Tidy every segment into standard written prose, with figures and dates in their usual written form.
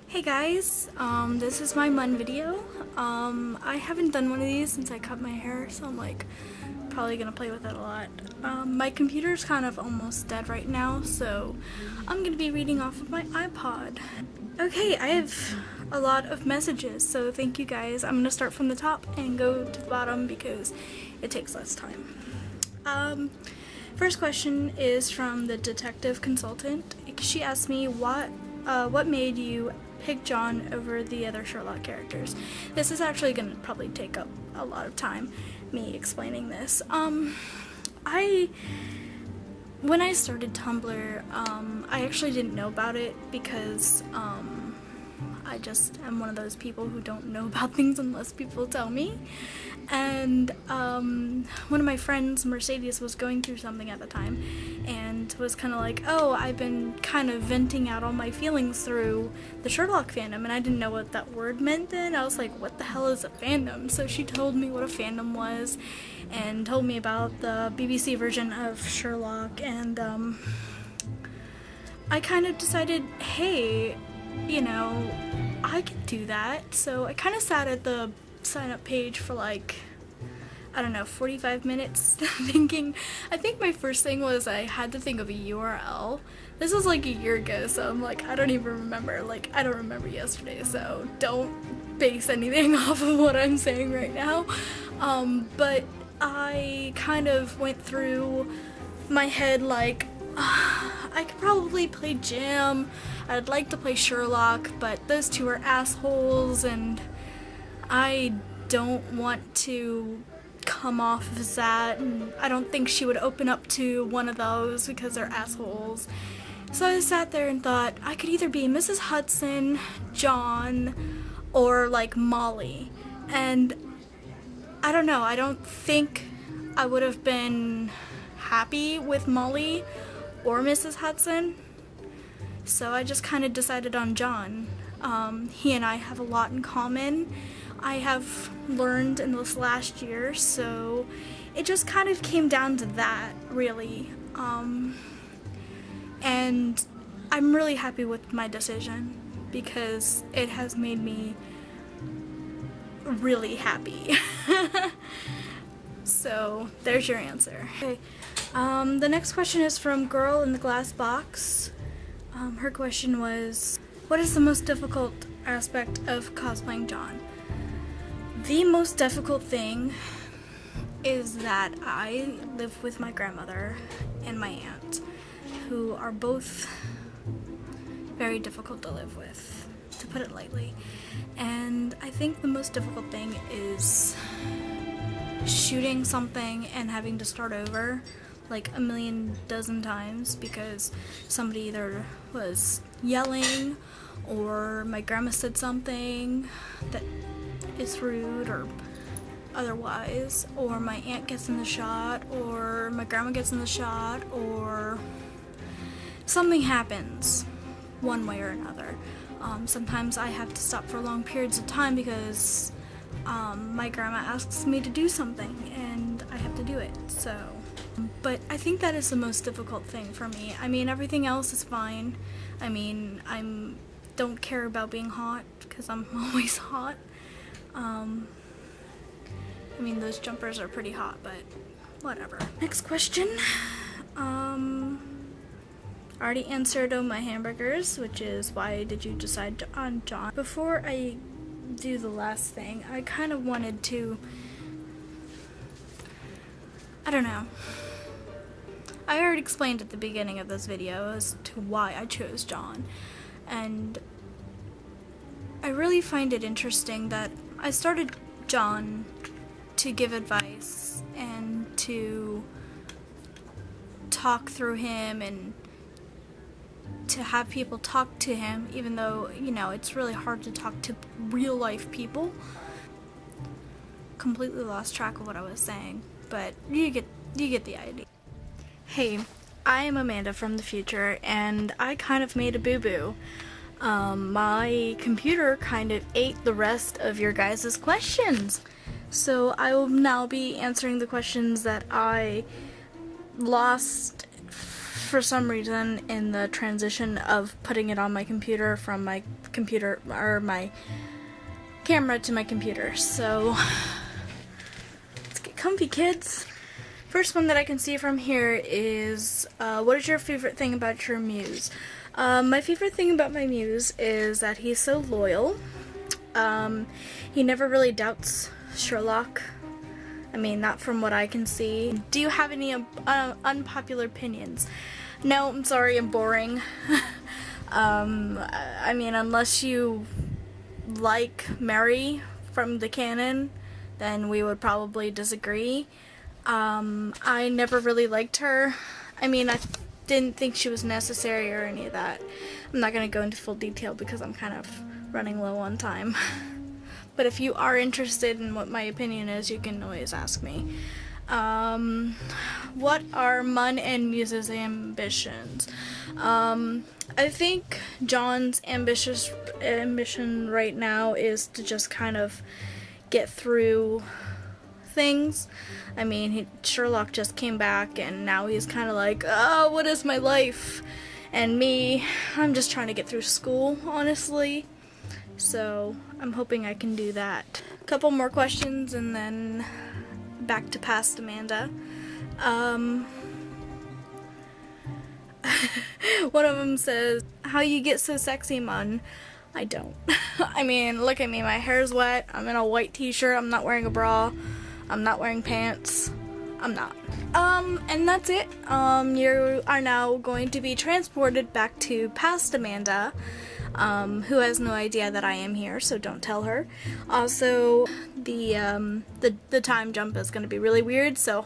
Hey guys, this is my Mun video. I haven't done one of these since I cut my hair, so I'm like probably gonna play with it a lot. My computer's kind of almost dead right now, so I'm gonna be reading off of my iPod. Okay, I have a lot of messages, so thank you guys. I'm gonna start from the top and go to the bottom because it takes less time. First question is from the detective consultant. She asked me what made you pick John over the other Sherlock characters. This is actually going to probably take up a lot of time, me explaining this. When I started Tumblr, I actually didn't know about it because I just am one of those people who don't know about things unless people tell me. And one of my friends, Mercedes, was going through something at the time and was kind of like, oh, I've been kind of venting out all my feelings through the Sherlock fandom, and I didn't know what that word meant then. I was like, what the hell is a fandom? So she told me what a fandom was and told me about the BBC version of Sherlock, and I kind of decided, hey, you know, I could do that. So I kind of sat at the sign up page for like, I don't know, 45 minutes thinking. I think my first thing was I had to think of a URL. This was like a year ago, so I'm like, I don't even remember. Like, I don't remember yesterday, so don't base anything off of what I'm saying right now. But I kind of went through my head like, I could probably play Jim. I'd like to play Sherlock, but those two are assholes, and I don't want to come off as that, and I don't think she would open up to one of those because they're assholes. So I sat there and thought I could either be Mrs. Hudson, John, or like Molly. And I don't know, I don't think I would have been happy with Molly or Mrs. Hudson. So I just kind of decided on John. He and I have a lot in common. I have learned in this last year, so it just kind of came down to that, really. And I'm really happy with my decision because it has made me really happy. So there's your answer. Okay. The next question is from Girl in the Glass Box. Her question was, what is the most difficult aspect of cosplaying John? The most difficult thing is that I live with my grandmother and my aunt, who are both very difficult to live with, to put it lightly. And I think the most difficult thing is shooting something and having to start over like a million dozen times because somebody either was yelling or my grandma said something that is rude or otherwise, or my aunt gets in the shot, or my grandma gets in the shot, or something happens one way or another. Sometimes I have to stop for long periods of time because my grandma asks me to do something and I have to do it. So, but I think that is the most difficult thing for me. I mean, everything else is fine. I mean, don't care about being hot because I'm always hot. I mean, those jumpers are pretty hot, but whatever. Next question. I already answered on my hamburgers, which is why did you decide on John? Before I do the last thing, I kind of wanted to, I don't know. I already explained at the beginning of this video as to why I chose John, and I really find it interesting that I started John to give advice and to talk through him and to have people talk to him, even though, you know, it's really hard to talk to real life people. Completely lost track of what I was saying, but you get the idea. Hey, I am Amanda from the future, and I kind of made a boo-boo. My computer kind of ate the rest of your guys' questions. So I will now be answering the questions that I lost for some reason in the transition of putting it on my computer from my computer or my camera to my computer. So let's get comfy, kids. First one that I can see from here is what is your favorite thing about your muse? My favorite thing about my muse is that he's so loyal. He never really doubts Sherlock. I mean, not from what I can see. Do you have any unpopular opinions? No, I'm sorry, I'm boring. I mean, unless you like Mary from the canon, then we would probably disagree. I never really liked her. I mean, I didn't think she was necessary or any of that. I'm not going to go into full detail because I'm kind of running low on time. But if you are interested in what my opinion is, you can always ask me. What are Mun and Muse's ambitions? I think John's ambition right now is to just kind of get through things. I mean, Sherlock just came back and now he's kind of like, oh, what is my life? And me, I'm just trying to get through school, honestly. So I'm hoping I can do that. A couple more questions and then back to past Amanda. One of them says, how you get so sexy, Mun? I don't. I mean, look at me, my hair's wet, I'm in a white t-shirt, I'm not wearing a bra, I'm not wearing pants, I'm not. And that's it. You are now going to be transported back to past Amanda, who has no idea that I am here, so don't tell her. Also, the time jump is going to be really weird, so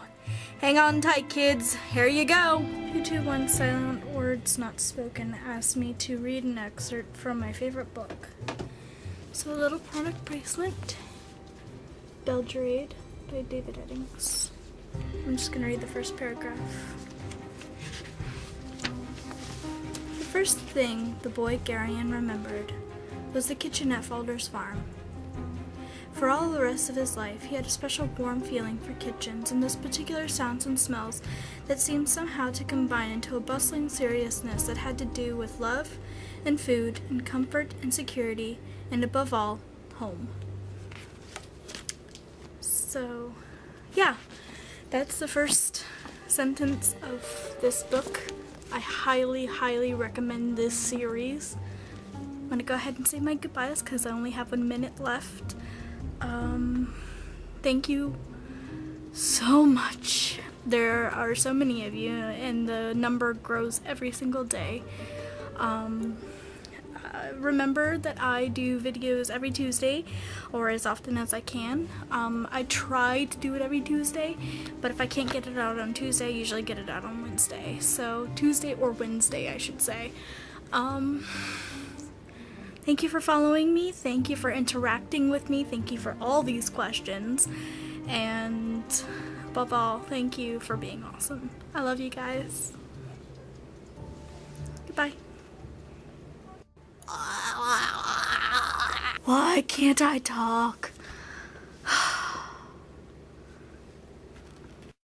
hang on tight, kids. Here you go. 221 Silent Words Not Spoken asked me to read an excerpt from my favorite book. So, a little product placement. Belgrade by David Eddings. I'm just going to read the first paragraph. The first thing the boy Garion remembered was the kitchen at Falder's farm. For all the rest of his life, he had a special warm feeling for kitchens and those particular sounds and smells that seemed somehow to combine into a bustling seriousness that had to do with love and food and comfort and security and, above all, home. So, yeah, that's the first sentence of this book. I highly, highly recommend this series. I'm gonna go ahead and say my goodbyes because I only have 1 minute left. Thank you so much. There are so many of you, and the number grows every single day. Remember that I do videos every Tuesday, or as often as I can. I try to do it every Tuesday, but if I can't get it out on Tuesday, I usually get it out on Wednesday. So Tuesday or Wednesday, I should say. Thank you for following me. Thank you for interacting with me. Thank you for all these questions. And above all, thank you for being awesome. I love you guys. Goodbye. Why can't I talk?